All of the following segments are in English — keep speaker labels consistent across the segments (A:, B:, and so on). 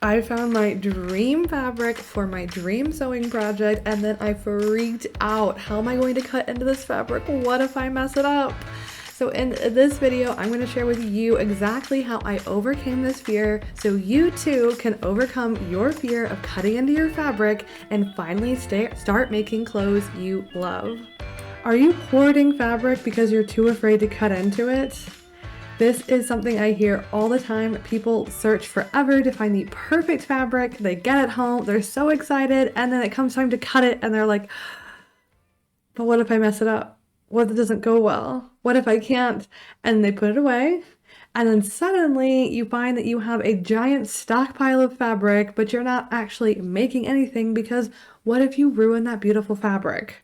A: I found my dream fabric for my dream sewing project, and then I freaked out. How am I going to cut into this fabric? What if I mess it up? So in this video, I'm going to share with you exactly how I overcame this fear so you too can overcome your fear of cutting into your fabric and finally start making clothes you love. Are you hoarding fabric because you're too afraid to cut into it? This is something I hear all the time. People search forever to find the perfect fabric. They get it home, they're so excited, and then it comes time to cut it and they're like, but what if I mess it up? What if it doesn't go well? What if I can't? And they put it away. And then suddenly you find that you have a giant stockpile of fabric, but you're not actually making anything because what if you ruin that beautiful fabric?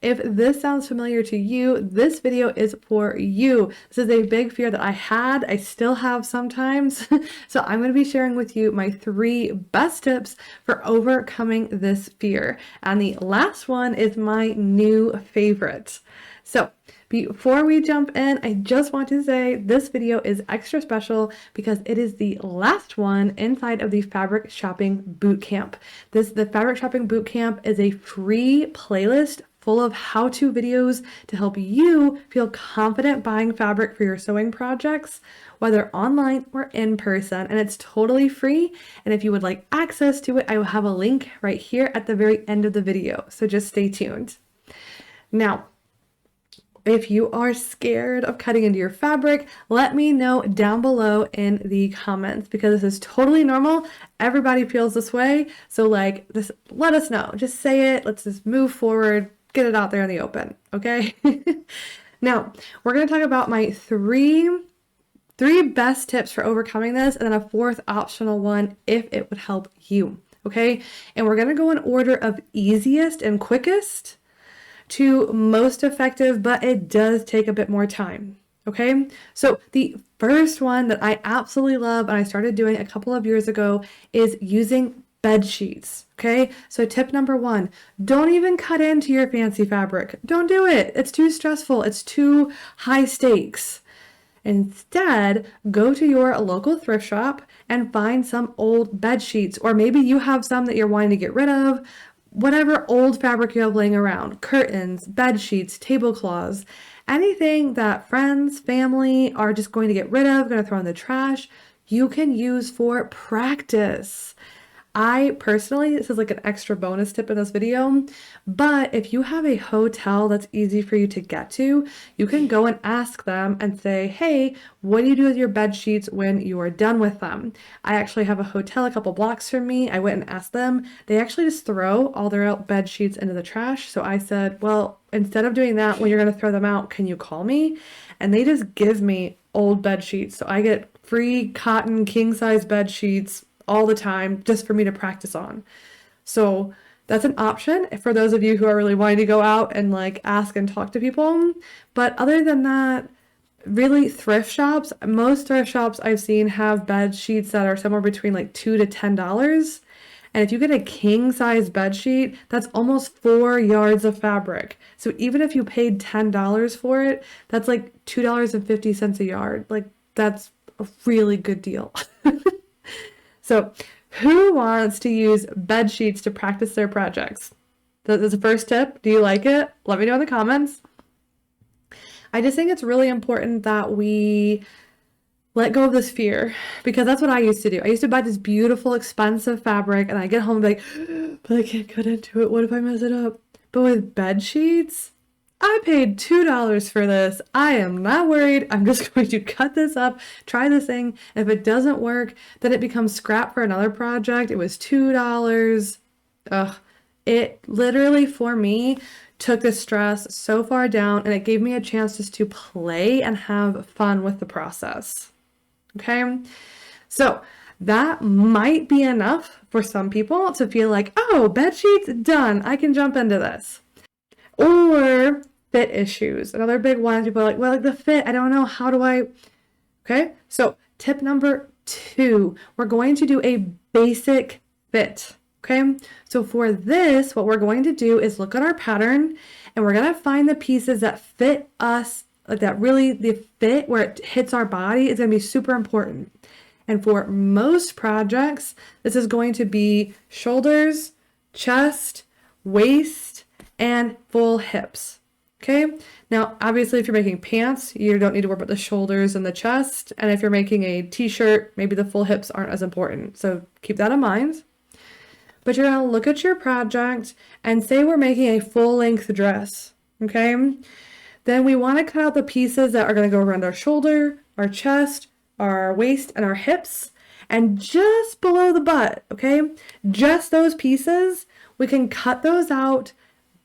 A: If this sounds familiar to you, this video is for you. This is a big fear that I still have sometimes. So I'm going to be sharing with you my 3 best tips for overcoming this fear. And the last one is my new favorite. So before we jump in, I just want to say this video is extra special because it is the last one inside of the Fabric Shopping Bootcamp. The Fabric Shopping Bootcamp is a free playlist full of how-to videos to help you feel confident buying fabric for your sewing projects, whether online or in person, and it's totally free. And if you would like access to it, I will have a link right here at the very end of the video, so just stay tuned. Now, if you are scared of cutting into your fabric, let me know down below in the comments because this is totally normal. Everybody feels this way. So let us know. Just say it. Let's just move forward. Get it out there in the open. Okay. Now we're going to talk about my three best tips for overcoming this, and then a 4th optional one if it would help you. Okay. And we're going to go in order of easiest and quickest to most effective, but it does take a bit more time. Okay, so the first one that I absolutely love and I started doing a couple of years ago is using bed sheets. Okay, so tip number 1, don't even cut into your fancy fabric. Don't do it. It's too stressful. It's too high stakes. Instead, go to your local thrift shop and find some old bed sheets, or maybe you have some that you're wanting to get rid of. Whatever old fabric you have laying around, curtains, bed sheets, tablecloths, anything that friends, family are just going to get rid of, going to throw in the trash, you can use for practice. I personally, this is like an extra bonus tip in this video, but if you have a hotel that's easy for you to get to, you can go and ask them and say, hey, what do you do with your bed sheets when you are done with them? I actually have a hotel a couple blocks from me. I went and asked them. They actually just throw all their bed sheets into the trash. So I said, well, instead of doing that, when you're going to throw them out, can you call me? And they just give me old bed sheets. So I get free cotton king size bed sheets all the time just for me to practice on. So that's an option for those of you who are really wanting to go out and ask and talk to people. But other than that, really most thrift shops I've seen have bed sheets that are somewhere between $2 to $10. And if you get a king size bed sheet, that's almost 4 yards of fabric. So even if you paid $10 for it, that's $2.50 a yard. That's a really good deal. So who wants to use bed sheets to practice their projects? That's the first tip. Do you like it? Let me know in the comments. I just think it's really important that we let go of this fear, because that's what I used to do. I used to buy this beautiful, expensive fabric and I get home and be like, but I can't cut into it. What if I mess it up? But with bed sheets, I paid $2 for this. I am not worried. I'm just going to cut this up, try this thing. And if it doesn't work, then it becomes scrap for another project. It was $2. Ugh. It literally, for me, took the stress so far down, and it gave me a chance just to play and have fun with the process. Okay? So that might be enough for some people to feel like, oh, bed sheets, done. I can jump into this. Or fit issues. Another big one, people are like, well, the fit, I don't know, how do I? Okay, so tip number 2, we're going to do a basic fit. Okay, so for this, what we're going to do is look at our pattern and we're going to find the pieces that fit us, that really the fit where it hits our body is going to be super important. And for most projects, this is going to be shoulders, chest, waist, and full hips. Okay, now obviously if you're making pants, you don't need to worry about the shoulders and the chest. And if you're making a t-shirt, maybe the full hips aren't as important. So keep that in mind. But you're gonna look at your project and say we're making a full length dress, okay? Then we wanna cut out the pieces that are gonna go around our shoulder, our chest, our waist, and our hips, and just below the butt, okay? Just those pieces, we can cut those out,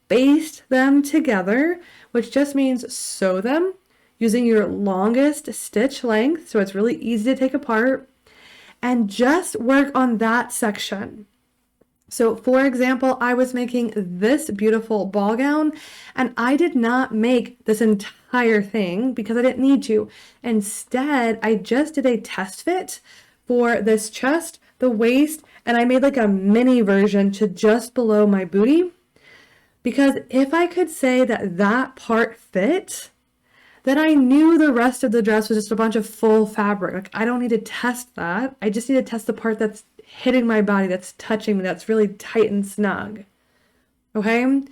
A: baste them together, which just means sew them using your longest stitch length, so it's really easy to take apart, and just work on that section. So for example, I was making this beautiful ball gown, and I did not make this entire thing because I didn't need to. Instead, I just did a test fit for this chest, the waist, and I made like a mini version to just below my booty. Because if I could say that that part fit, then I knew the rest of the dress was just a bunch of full fabric. Like, I don't need to test that. I just need to test the part that's hitting my body, that's touching me, that's really tight and snug. Okay?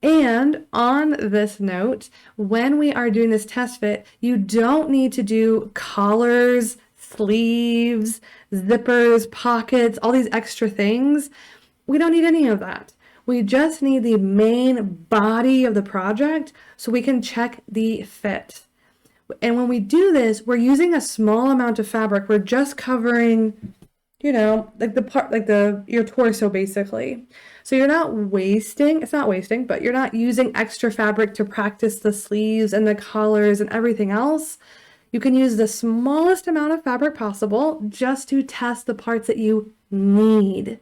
A: And on this note, when we are doing this test fit, you don't need to do collars, sleeves, zippers, pockets, all these extra things. We don't need any of that. We just need the main body of the project so we can check the fit. And when we do this, we're using a small amount of fabric. We're just covering, you know, like the part, like your torso basically. So you're not wasting, it's not wasting, but you're not using extra fabric to practice the sleeves and the collars and everything else. You can use the smallest amount of fabric possible just to test the parts that you need.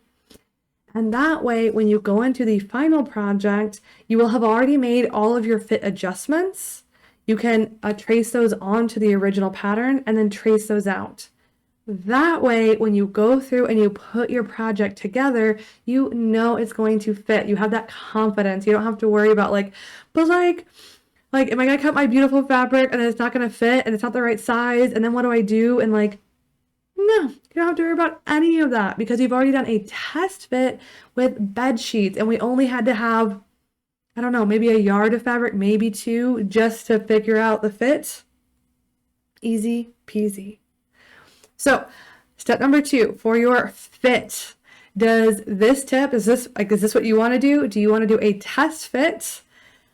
A: And that way, when you go into the final project, you will have already made all of your fit adjustments. You can trace those onto the original pattern and then trace those out. That way, when you go through and you put your project together, you know it's going to fit. You have that confidence. You don't have to worry about but am I gonna cut my beautiful fabric and then it's not gonna fit and it's not the right size and then what do I do? And no, you don't have to worry about any of that because you've already done a test fit with bed sheets and we only had to have, I don't know, maybe a yard of fabric, maybe 2, just to figure out the fit. Easy peasy. So step number 2 for your fit. Is this what you want to do? Do you want to do a test fit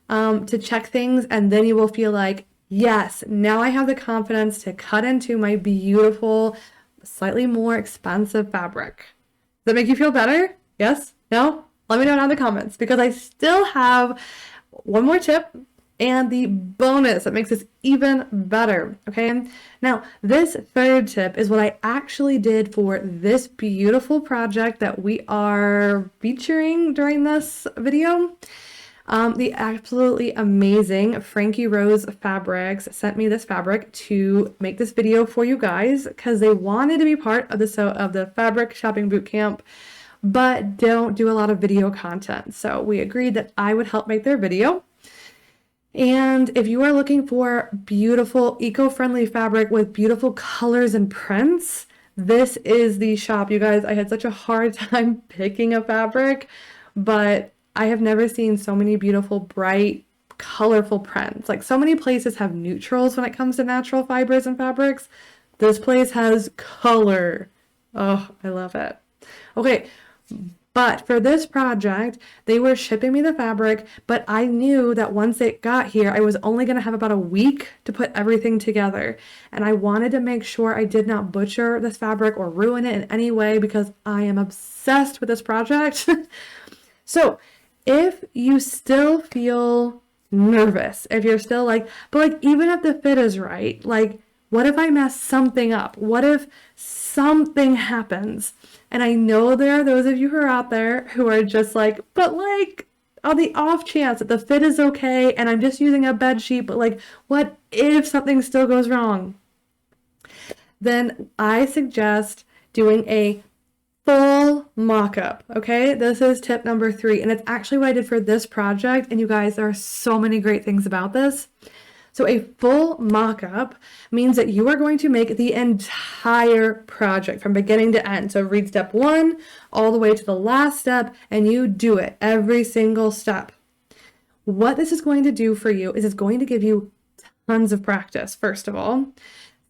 A: to check things and then you will feel like, yes, now I have the confidence to cut into my beautiful, slightly more expensive fabric. Does that make you feel better? Yes? No? Let me know down in the comments because I still have one more tip and the bonus that makes this even better, okay? Now, this third tip is what I actually did for this beautiful project that we are featuring during this video. The absolutely amazing Frankie Rose Fabrics sent me this fabric to make this video for you guys because they wanted to be part of the Fabric Shopping Bootcamp, but don't do a lot of video content. So we agreed that I would help make their video. And if you are looking for beautiful, eco-friendly fabric with beautiful colors and prints, this is the shop, you guys. I had such a hard time picking a fabric, but I have never seen so many beautiful, bright, colorful prints. Like so many places have neutrals when it comes to natural fibers and fabrics. This place has color. Oh, I love it. Okay, but for this project, they were shipping me the fabric, but I knew that once it got here, I was only going to have about a week to put everything together. And I wanted to make sure I did not butcher this fabric or ruin it in any way because I am obsessed with this project. So if you still feel nervous, if you're still but even if the fit is right, what if I mess something up? What if something happens? And I know there are those of you who are out there who are just on the off chance that the fit is okay and I'm just using a bed sheet, but what if something still goes wrong? Then I suggest doing a full mock-up, okay? This is tip number 3, and it's actually what I did for this project, and you guys, there are so many great things about this. So a full mock-up means that you are going to make the entire project from beginning to end. So read step 1 all the way to the last step, and you do it every single step. What this is going to do for you is it's going to give you tons of practice, first of all.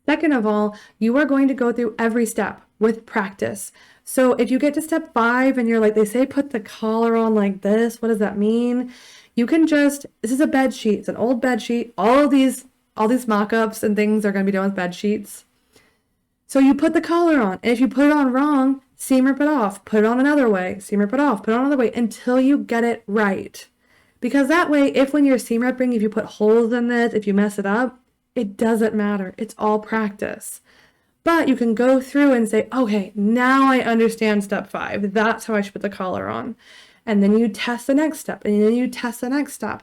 A: Second of all, you are going to go through every step with practice. So if you get to step 5 and you're like, they say put the collar on like this, what does that mean? You can just, this is a bed sheet, it's an old bed sheet. All these mock-ups and things are going to be done with bed sheets. So you put the collar on, and if you put it on wrong, seam rip it off, put it on another way, seam rip it off, put it on another way until you get it right. Because that way, if when you're seam ripping, if you put holes in this, if you mess it up, it doesn't matter. It's all practice. But you can go through and say, okay, now I understand step 5. That's how I should put the collar on. And then you test the next step, and then you test the next step.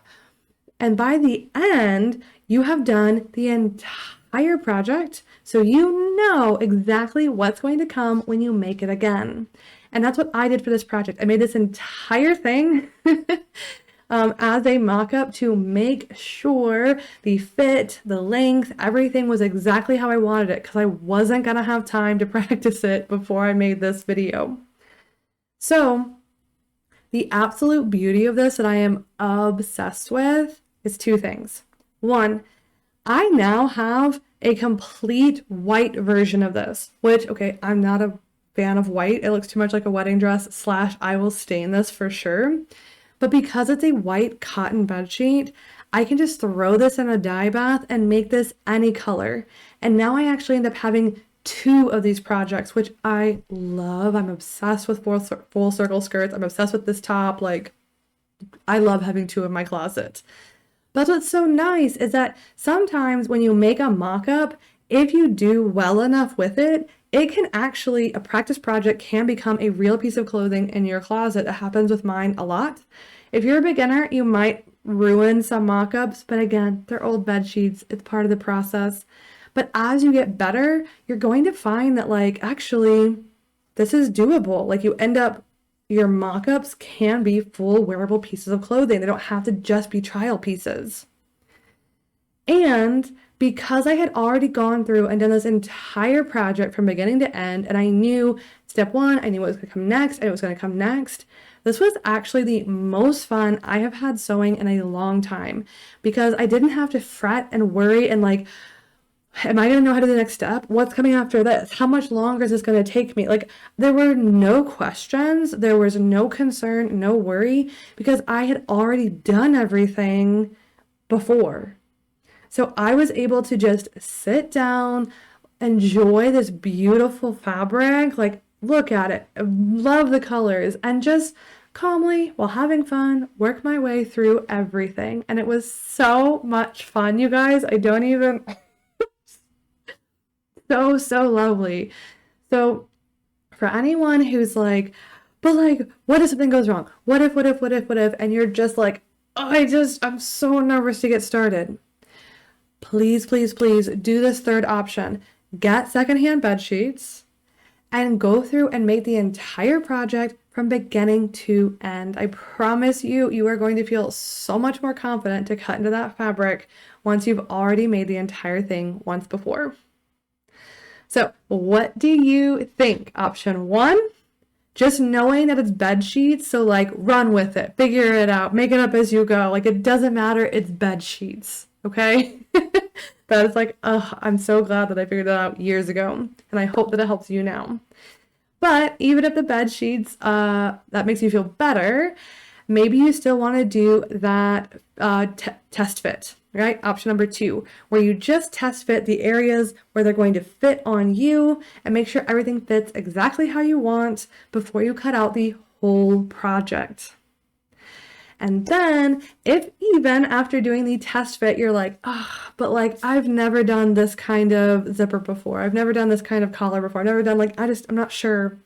A: And by the end, you have done the entire project, so you know exactly what's going to come when you make it again. And that's what I did for this project. I made this entire thing as a mock-up to make sure the fit, the length, everything was exactly how I wanted it, because I wasn't going to have time to practice it before I made this video. So the absolute beauty of this that I am obsessed with is 2 things. 1, I now have a complete white version of this, which, okay, I'm not a fan of white. It looks too much like a wedding dress / I will stain this for sure. But because it's a white cotton bed sheet, I can just throw this in a dye bath and make this any color. And now I actually end up having 2 of these projects, which I love. I'm obsessed with full circle skirts. I'm obsessed with this top. Like, I love having 2 in my closet. But what's so nice is that sometimes when you make a mock-up, if you do well enough with it, it can actually, a practice project can become a real piece of clothing in your closet. It happens with mine a lot. If you're a beginner, you might ruin some mock-ups, but again, they're old bed sheets. It's part of the process. But as you get better, you're going to find that, like, actually, this is doable. Like, you end up, your mock-ups can be full wearable pieces of clothing. They don't have to just be trial pieces. And because I had already gone through and done this entire project from beginning to end, and I knew step 1, I knew what was going to come next, and it was going to come next, this was actually the most fun I have had sewing in a long time, because I didn't have to fret and worry and like, am I going to know how to do the next step? What's coming after this? How much longer is this going to take me? Like, there were no questions. There was no concern, no worry, because I had already done everything before. So I was able to just sit down, enjoy this beautiful fabric, like, look at it, love the colors, and just calmly, while having fun, work my way through everything. And it was so much fun, you guys. I don't even... so lovely. So for anyone who's like, but like, what if something goes wrong? What if? And you're just like, oh, I'm so nervous to get started. Please do this third option. Get secondhand bed sheets and go through and make the entire project from beginning to end. I promise you, you are going to feel so much more confident to cut into that fabric once you've already made the entire thing once before. So what do you think? Option 1, just knowing that it's bed sheets. So like, run with it, figure it out, make it up as you go. Like, it doesn't matter. It's bed sheets. Okay. That is like, I'm so glad that I figured that out years ago. And I hope that it helps you now. But even if the bed sheets, that makes you feel better, maybe you still want to do that test fit, right? Option number 2, where you just test fit the areas where they're going to fit on you and make sure everything fits exactly how you want before you cut out the whole project. And then if even after doing the test fit, you're like, but like, I've never done this kind of zipper before. I've never done this kind of collar before. I've never done like, I'm not sure.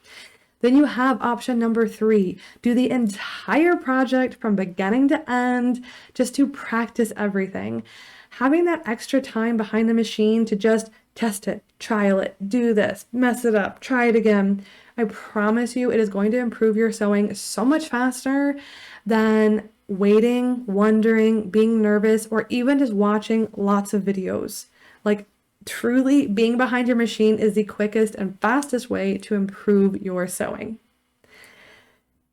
A: Then you have option number 3, do the entire project from beginning to end just to practice everything. Having that extra time behind the machine to just test it, trial it, do this, mess it up, try it again. I promise you it is going to improve your sewing so much faster than waiting, wondering, being nervous, or even just watching lots of videos. Like, truly being behind your machine is the quickest and fastest way to improve your sewing.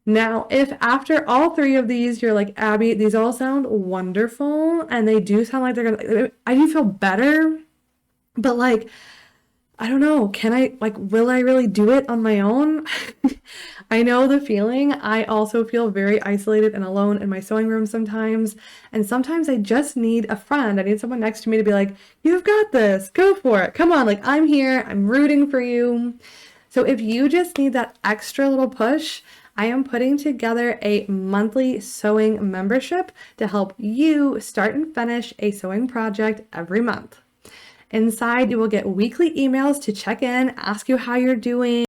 A: Now, if after all three of these, you're like, Abby, these all sound wonderful, and they do sound like I do feel better, but like, I don't know, will I really do it on my own? I know the feeling. I also feel very isolated and alone in my sewing room sometimes. And sometimes I just need a friend. I need someone next to me to be like, you've got this, go for it. Come on, like I'm here, I'm rooting for you. So if you just need that extra little push, I am putting together a monthly sewing membership to help you start and finish a sewing project every month. Inside, you will get weekly emails to check in, ask you how you're doing,